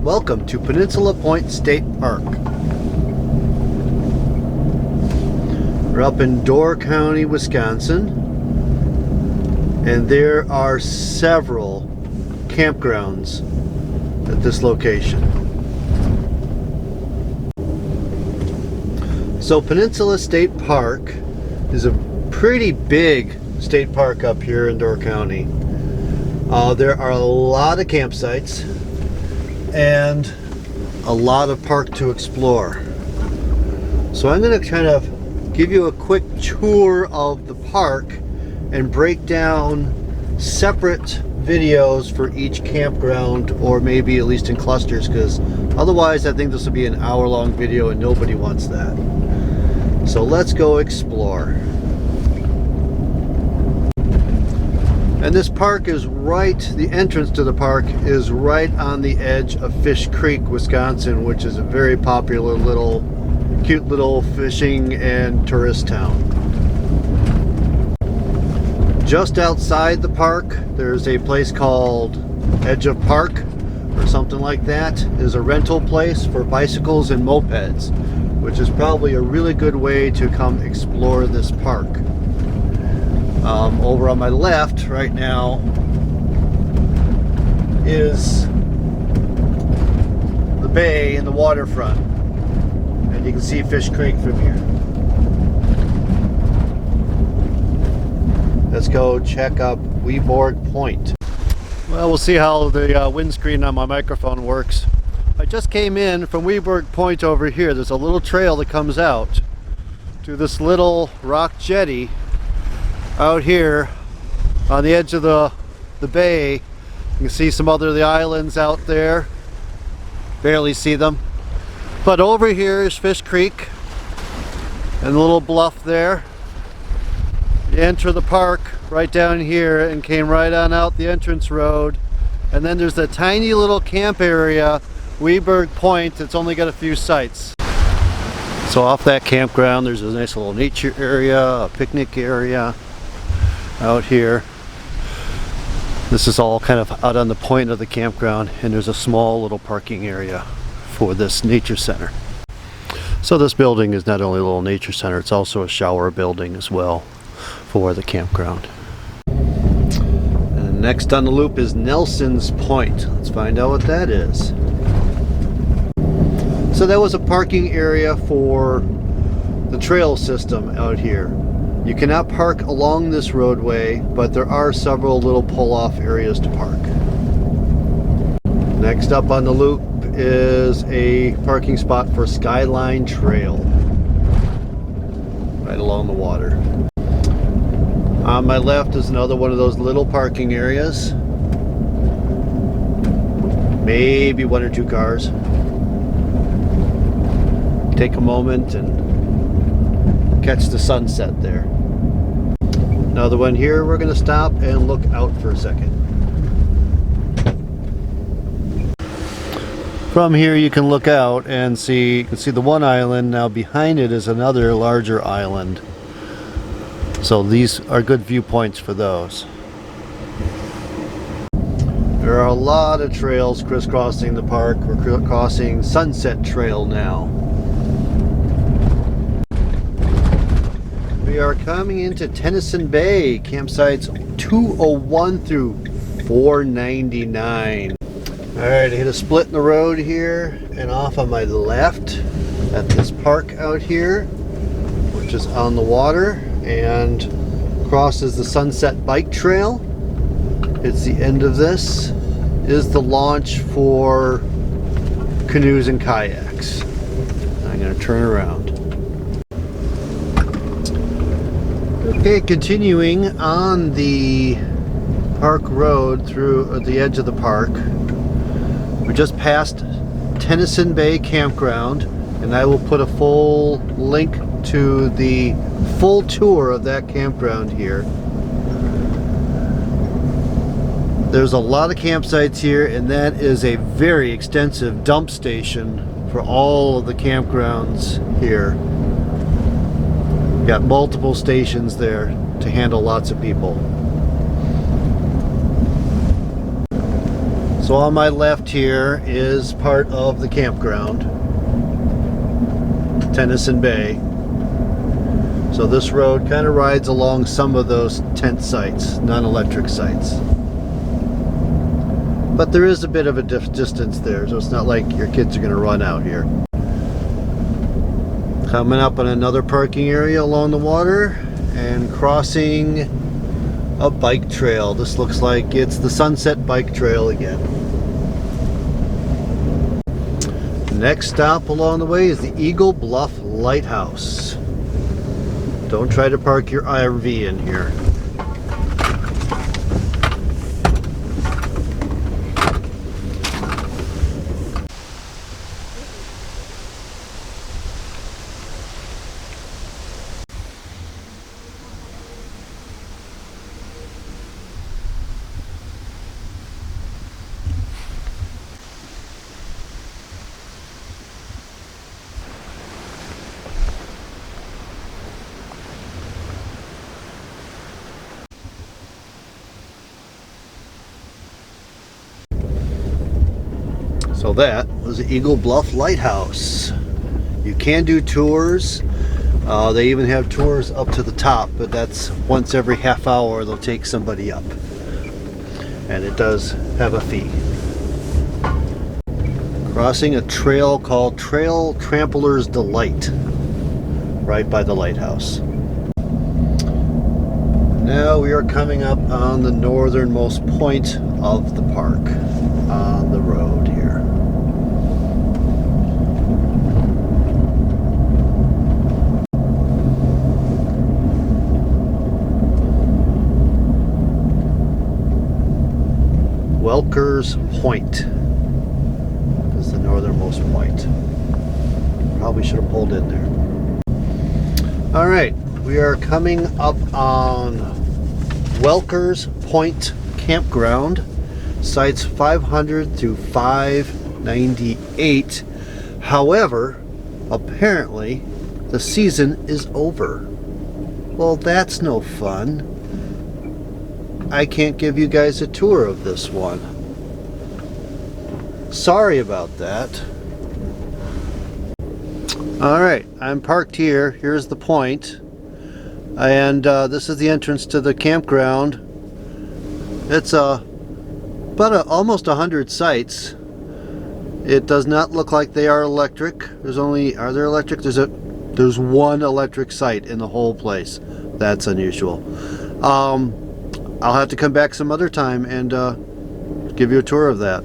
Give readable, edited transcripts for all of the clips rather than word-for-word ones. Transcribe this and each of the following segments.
Welcome to Peninsula State Park. We're up in Door County, Wisconsin, and there are several campgrounds at this location. So Peninsula State Park is a pretty big state park up here in Door County. There are a lot of campsites and a lot of park to explore. So I'm going to kind of give you a quick tour of the park and break down separate videos for each campground, or maybe at least in clusters, because otherwise I think this will be an hour-long video and nobody wants that. So let's go explore. And this park is right, the entrance to the park is right on the edge of Fish Creek, Wisconsin, which is a very popular cute little fishing and tourist town. Just outside the park, there's a place called Edge of Park, or something like that. It is a rental place for bicycles and mopeds, which is probably a really good way to come explore this park. Over on my left right now is the bay and the waterfront, and you can see Fish Creek from here. Let's go check up Weborg Point. Well, we'll see how the windscreen on my microphone works. I just came in from Weborg Point over here. There's a little trail that comes out to this little rock jetty out here on the edge of the bay. You can see some other of the islands out there. Barely see them. But over here is Fish Creek and the little bluff there. You enter the park right down here and came right on out the entrance road. And then there's a tiny little camp area, Weborg Point. It's only got a few sites. So off that campground there's a nice little nature area, a picnic area out here. This is all kind of out on the point of the campground, and there's a small little parking area for this nature center. So this building is not only a little nature center, it's also a shower building as well for the campground. And next on the loop is Nelson's Point. Let's find out what that is. So that was a parking area for the trail system out here. You cannot park along this roadway, but there are several little pull-off areas to park. Next up on the loop is a parking spot for Skyline Trail, right along the water. On my left is another one of those little parking areas. Maybe one or two cars. Take a moment and catch the sunset there. Another one here. We're going to stop and look out for a second. From here you can look out and see, you can see the one island. Now behind it is another larger island. So these are good viewpoints for those. There are a lot of trails crisscrossing the park. We're crossing Sunset Trail now. We are coming into Tennison Bay, campsites 201 through 499. Alright, I hit a split in the road here, and off on my left at this park out here, which is on the water and crosses the Sunset Bike Trail. It's the end of this, is the launch for canoes and kayaks. I'm going to turn around. Okay, continuing on the park road through the edge of the park. We just passed Tennison Bay Campground, and I will put a full link to the full tour of that campground here. There's a lot of campsites here, and that is a very extensive dump station for all of the campgrounds here. Got multiple stations there to handle lots of people. So on my left here is part of the campground, Tennison Bay. So this road kind of rides along some of those tent sites, non-electric sites. But there is a bit of a distance there, so it's not like your kids are going to run out here. Coming up on another parking area along the water and crossing a bike trail. This looks like it's the Sunset Bike Trail again. Next stop along the way is the Eagle Bluff Lighthouse. Don't try to park your RV in here. So that was the Eagle Bluff Lighthouse. You can do tours. They even have tours up to the top, but that's once every half hour they'll take somebody up. And it does have a fee. Crossing a trail called Trail Trampler's Delight, right by the lighthouse. Now we are coming up on the northernmost point of the park on the road here. Welker's Point is the northernmost point. Probably should have pulled in there. Alright, we are coming up on Welker's Point Campground, sites 500 through 598. However, apparently the season is over. Well, that's no fun. I can't give you guys a tour of this one. Sorry about that. Alright, I'm parked here. Here's the point. And this is the entrance to the campground. It's about almost 100 sites. It does not look like they are electric. Are there electric? There's one electric site in the whole place. That's unusual. I'll have to come back some other time and give you a tour of that.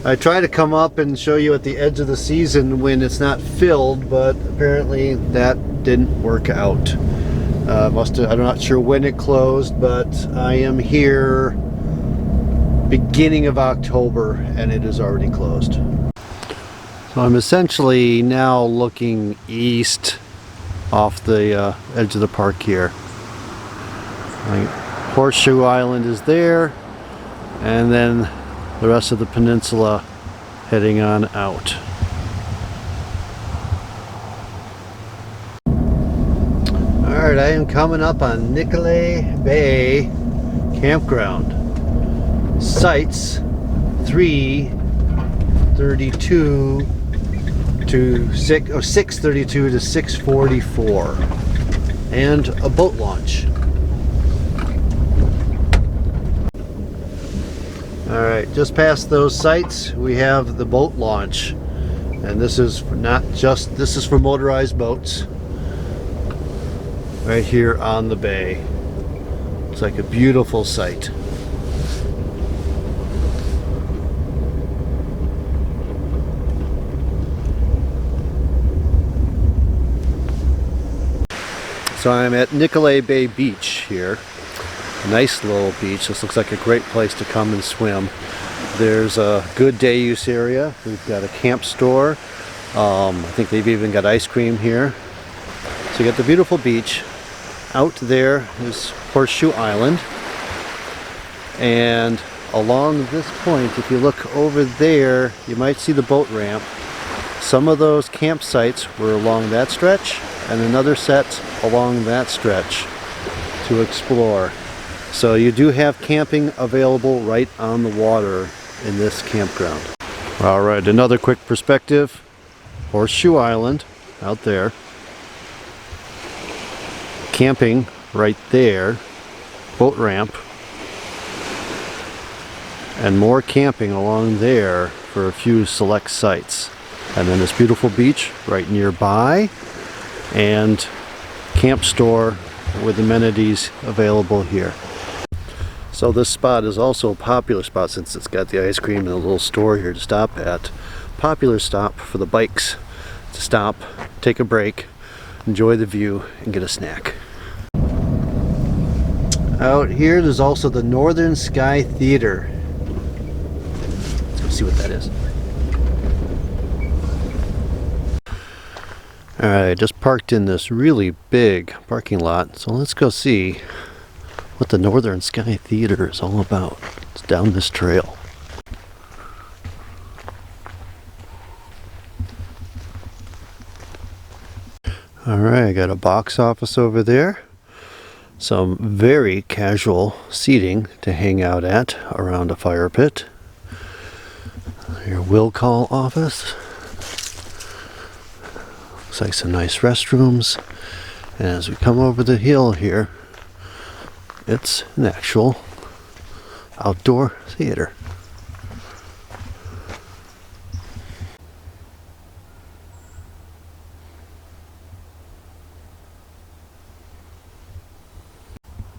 I try to come up and show you at the edge of the season when it's not filled, but apparently that didn't work out. I'm not sure when it closed, but I am here beginning of October and it is already closed. So I'm essentially now looking east off the edge of the park here. Horseshoe Island is there, and then the rest of the peninsula heading on out. Alright, I am coming up on Nicolay Bay Campground. Sites 632 to 644, and a boat launch. Alright, just past those sites we have the boat launch, and this is for motorized boats right here on the bay. It's like a beautiful sight. So I'm at Nicolay Bay Beach here. Nice little beach. This looks like a great place to come and swim. There's a good day use area. We've got a camp store. I think they've even got ice cream here. So you got the beautiful beach. Out there is Horseshoe Island. And along this point, if you look over there, you might see the boat ramp. Some of those campsites were along that stretch, and another set along that stretch to explore. So you do have camping available right on the water in this campground. Alright, another quick perspective. Horseshoe Island out there. Camping right there. Boat ramp. And more camping along there for a few select sites. And then this beautiful beach right nearby. And camp store with amenities available here. So this spot is also a popular spot since it's got the ice cream and a little store here to stop at. Popular stop for the bikes to stop, take a break, enjoy the view, and get a snack. Out here there's also the Northern Sky Theater. Let's go see what that is. Alright, just parked in this really big parking lot, so let's go see what the Northern Sky Theater is all about. It's down this trail. Alright, I got a box office over there. Some very casual seating to hang out at around a fire pit. Your will call office. Looks like some nice restrooms. And as we come over the hill here, it's an actual outdoor theater.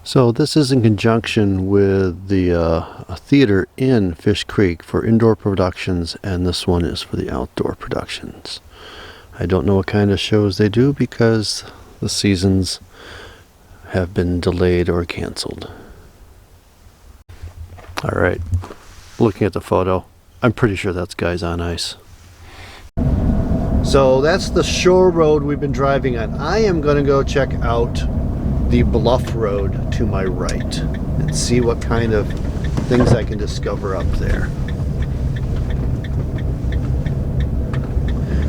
So this is in conjunction with the a theater in Fish Creek for indoor productions, and this one is for the outdoor productions. I don't know what kind of shows they do because the seasons have been delayed or canceled. Alright, looking at the photo, I'm pretty sure that's Guys on Ice. So that's the shore road we've been driving on. I am going to go check out the Bluff Road to my right and see what kind of things I can discover up there.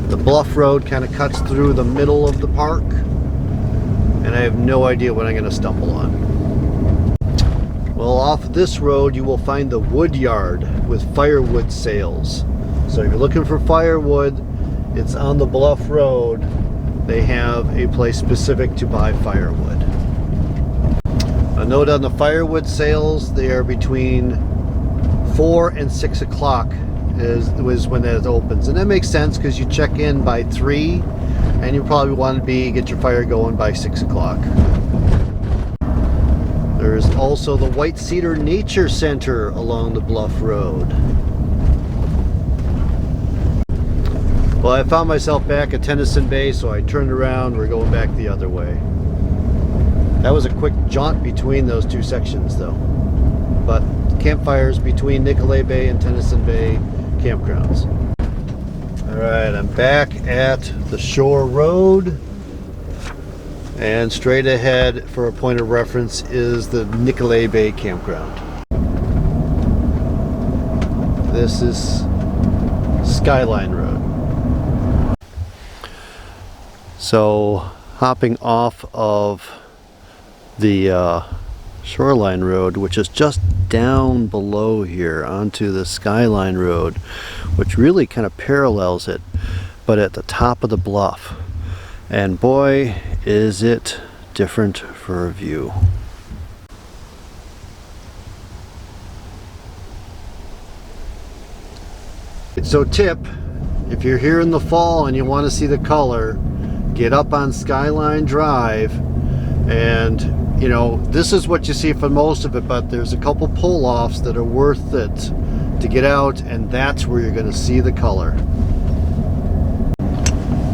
The Bluff Road kind of cuts through the middle of the park, and I have no idea what I'm going to stumble on. Well, off this road you will find the wood yard with firewood sales. So if you're looking for firewood, it's on the Bluff Road. They have a place specific to buy firewood. A note on the firewood sales, they are between 4 and 6 o'clock is when that opens. And that makes sense because you check in by 3 and you probably want to get your fire going by 6 o'clock. There's also the White Cedar Nature Center along the Bluff Road. Well, I found myself back at Tennison Bay, so I turned around. We're going back the other way. That was a quick jaunt between those two sections though. But campfires between Nicolay Bay and Tennison Bay campgrounds. Alright, I'm back at the shore road, and straight ahead for a point of reference is the Nicolay Bay Campground. This is Skyline Road. So hopping off of the Shoreline Road, which is just down below here, onto the Skyline Road, which really kind of parallels it, but at the top of the bluff. And boy, is it different for a view. So tip, if you're here in the fall and you want to see the color, get up on Skyline Drive, and you know, this is what you see for most of it, but there's a couple pull-offs that are worth it to get out, and that's where you're going to see the color.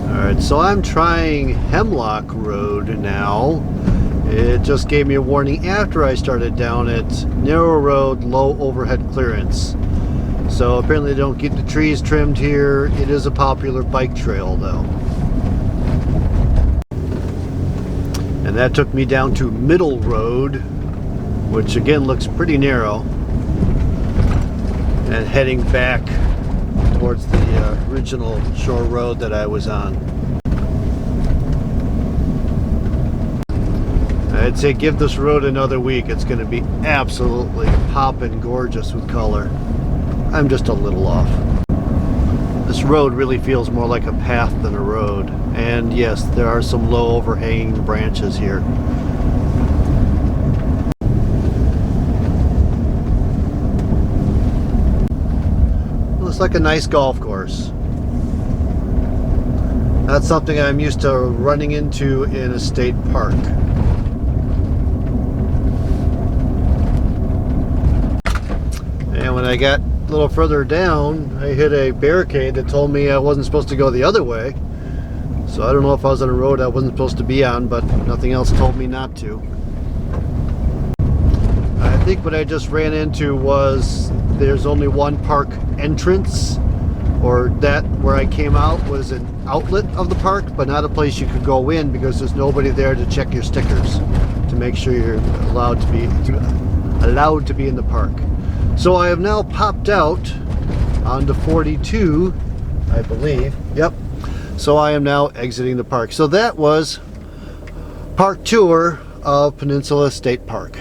Alright, so I'm trying Hemlock Road now. It just gave me a warning after I started down it. Narrow road, low overhead clearance. So apparently they don't get the trees trimmed here. It is a popular bike trail though. And that took me down to Middle Road, which again looks pretty narrow, and heading back towards the original shore road that I was on. I'd say give this road another week. It's going to be absolutely poppin' gorgeous with color. I'm just a little off. This road really feels more like a path than a road. And yes, there are some low overhanging branches here. Looks like a nice golf course. That's something I'm used to running into in a state park. And when I got a little further down, I hit a barricade that told me I wasn't supposed to go the other way. So I don't know if I was on a road I wasn't supposed to be on, but nothing else told me not to. I think what I just ran into was there's only one park entrance, or that where I came out was an outlet of the park, but not a place you could go in because there's nobody there to check your stickers to make sure you're allowed to be in the park. So I have now popped out onto 42, I believe. Yep. So I am now exiting the park. So that was park tour of Peninsula State Park.